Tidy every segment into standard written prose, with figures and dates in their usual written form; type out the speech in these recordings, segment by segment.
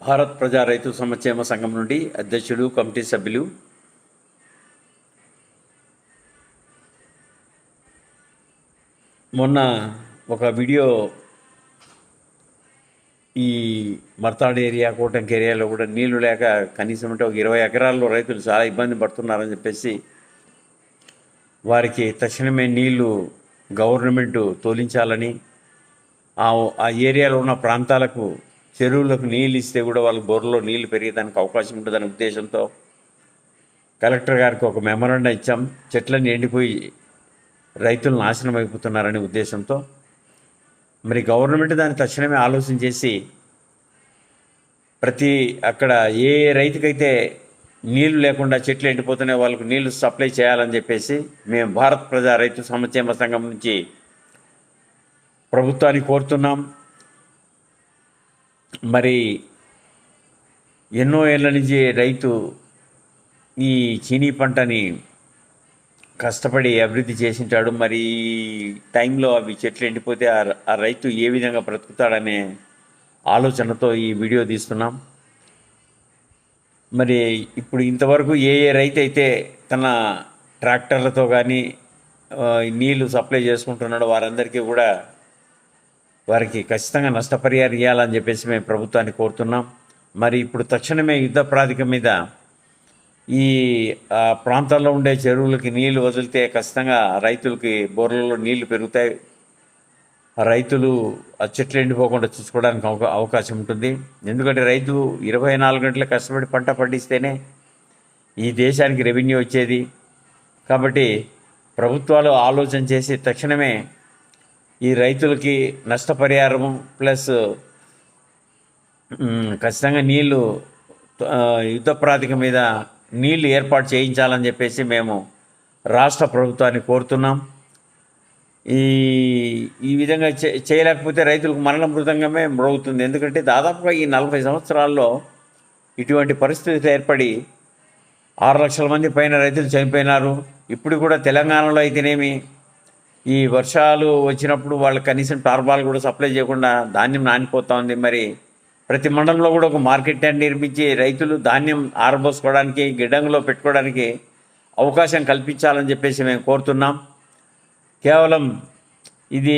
భారత్ ప్రజా రైతు సంక్షేమ సంఘం నుండి అధ్యక్షుడు, కమిటీ సభ్యులు. మొన్న ఒక వీడియో ఈ మర్తాడ్ ఏరియా, కోటంకి ఏరియాలో కూడా నీళ్లు లేక కనీసం అంటే ఒక 20 ఎకరాల్లో రైతులు చాలా ఇబ్బంది పడుతున్నారని చెప్పేసి వారికి తక్షణమే నీళ్లు గవర్నమెంట్ తోలించాలని, ఆ ఏరియాలో ఉన్న ప్రాంతాలకు చెరువులకు నీళ్ళు ఇస్తే కూడా వాళ్ళ బోర్లో నీళ్లు పెరిగేదానికి అవకాశం ఉంటుందనే ఉద్దేశంతో కలెక్టర్ గారికి ఒక మెమరాండం ఇచ్చాం. చెట్లన్నీ ఎండిపోయి రైతులు నాశనం అయిపోతున్నారనే ఉద్దేశంతో మరి గవర్నమెంట్ దాన్ని తక్షణమే ఆలోచన చేసి అక్కడ ఏ రైతుకైతే నీళ్లు లేకుండా చెట్లు ఎండిపోతున్నాయో వాళ్ళకు నీళ్లు సప్లై చేయాలని చెప్పేసి మేము భారత్ ప్రజా రైతు సంక్షేమ సంఘం నుంచి ప్రభుత్వాన్ని కోరుతున్నాం. మరి ఎన్నో ఏళ్ళ నుంచి రైతు ఈ చీనీ పంటని కష్టపడి అభివృద్ధి చేసింటాడు. మరి ఈ టైంలో అవి చెట్లు ఎండిపోతే ఆ రైతు ఏ విధంగా బ్రతుకుతాడనే ఆలోచనతో ఈ వీడియో తీస్తున్నాం. మరి ఇప్పుడు ఇంతవరకు ఏ రైతు అయితే తన ట్రాక్టర్లతో కానీ నీళ్లు సప్లై చేసుకుంటున్నాడో వారందరికీ కూడా వారికి ఖచ్చితంగా నష్టపరిహారం ఇవ్వాలని చెప్పేసి మేము ప్రభుత్వాన్ని కోరుతున్నాం. మరి ఇప్పుడు తక్షణమే యుద్ధ ప్రాతిపదిక మీద ఈ ప్రాంతాల్లో ఉండే చెరువులకి నీళ్లు వదిలితే ఖచ్చితంగా రైతులకి బోర్లలో నీళ్లు పెరుగుతాయి. రైతులు ఆ చెట్లు ఎండిపోకుండా చూసుకోవడానికి అవకాశం ఉంటుంది. ఎందుకంటే రైతు 24 గంటలు కష్టపడి పంట పండిస్తేనే ఈ దేశానికి రెవెన్యూ వచ్చేది. కాబట్టి ప్రభుత్వాలు ఆలోచన చేసి తక్షణమే ఈ రైతులకి నష్టపరిహారము ప్లస్ ఖచ్చితంగా నీళ్లు యుద్ధ ప్రాతిపదిక మీద నీళ్లు ఏర్పాటు చేయించాలని చెప్పేసి మేము రాష్ట్ర ప్రభుత్వాన్ని కోరుతున్నాం. ఈ విధంగా చేయలేకపోతే రైతులకు మరణ మృదంగమే మ్రోగుతుంది. ఎందుకంటే దాదాపుగా ఈ 40 సంవత్సరాల్లో ఇటువంటి పరిస్థితులు ఏర్పడి 6 లక్షల మంది పైన రైతులు చనిపోయినారు. ఇప్పుడు కూడా తెలంగాణలో అయితేనేమి ఈ వర్షాలు వచ్చినప్పుడు వాళ్ళు కనీసం టార్బాల్ కూడా సప్లై చేయకుండా ధాన్యం నానిపోతూ ఉంది. మరి ప్రతి మండలంలో కూడా ఒక మార్కెట్ యార్డ్ నిర్మించి రైతులు ధాన్యం ఆరబోసుకోవడానికి, గిడ్డంగులో పెట్టుకోవడానికి అవకాశం కల్పించాలని చెప్పేసి మేము కోరుతున్నాం. కేవలం ఇది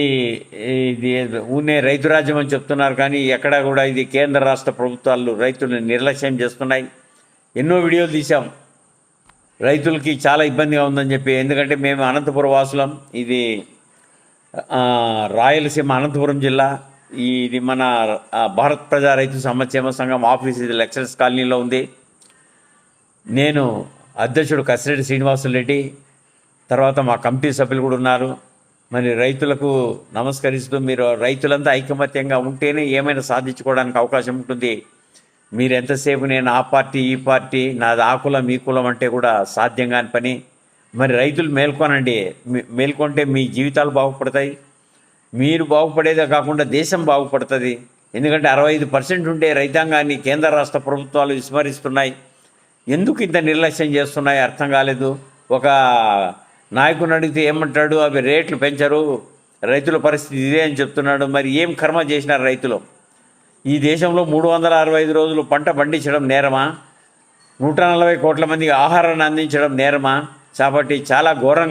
ఊనే రైతు రాజ్యం అని చెప్తున్నారు, కానీ ఎక్కడా కూడా ఇది కేంద్ర రాష్ట్ర ప్రభుత్వాలు రైతులను నిర్లక్ష్యం చేస్తున్నాయి. ఎన్నో వీడియోలు తీసాం, రైతులకి చాలా ఇబ్బందిగా ఉందని చెప్పి. ఎందుకంటే మేము అనంతపురం వాసులం, ఇది రాయలసీమ అనంతపురం జిల్లా. ఇది మన భారత్ ప్రజా రైతు సంక్షేమ సంఘం ఆఫీస్ ఇది లెక్చరర్స్ కాలనీలో ఉంది. నేను అధ్యక్షుడు కసిరెడ్డి శ్రీనివాసులరెడ్డి, తర్వాత మా కమిటీ సభ్యులు కూడా ఉన్నారు. మరి రైతులకు నమస్కరిస్తూ, మీరు రైతులంతా ఐకమత్యంగా ఉంటేనే ఏమైనా సాధించుకోవడానికి అవకాశం ఉంటుంది. మీరు ఎంతసేపు నేను ఆ పార్టీ ఈ పార్టీ, నాది ఆ కులం ఈ కులం అంటే కూడా సాధ్యం కాని పని. మరి రైతులు మేల్కొనండి, మేల్కొంటే మీ జీవితాలు బాగుపడతాయి. మీరు బాగుపడేదే కాకుండా దేశం బాగుపడుతుంది. ఎందుకంటే 65% ఉండే రైతాంగాన్ని కేంద్ర రాష్ట్ర ప్రభుత్వాలు విస్మరిస్తున్నాయి. ఎందుకు ఇంత నిర్లక్ష్యం చేస్తున్నాయి అర్థం కాలేదు. ఒక నాయకుని అడిగితే ఏమంటాడు, అవి రేట్లు పెంచరు, రైతుల పరిస్థితి ఇదే అని చెప్తున్నాడు. మరి ఏం కర్మ చేసినారు రైతులు? ఈ దేశంలో 365 రోజులు పంట పండించడం నేరమా? 140 కోట్ల మందికి ఆహారాన్ని అందించడం నేరమా? కాబట్టి చాలా ఘోరంగా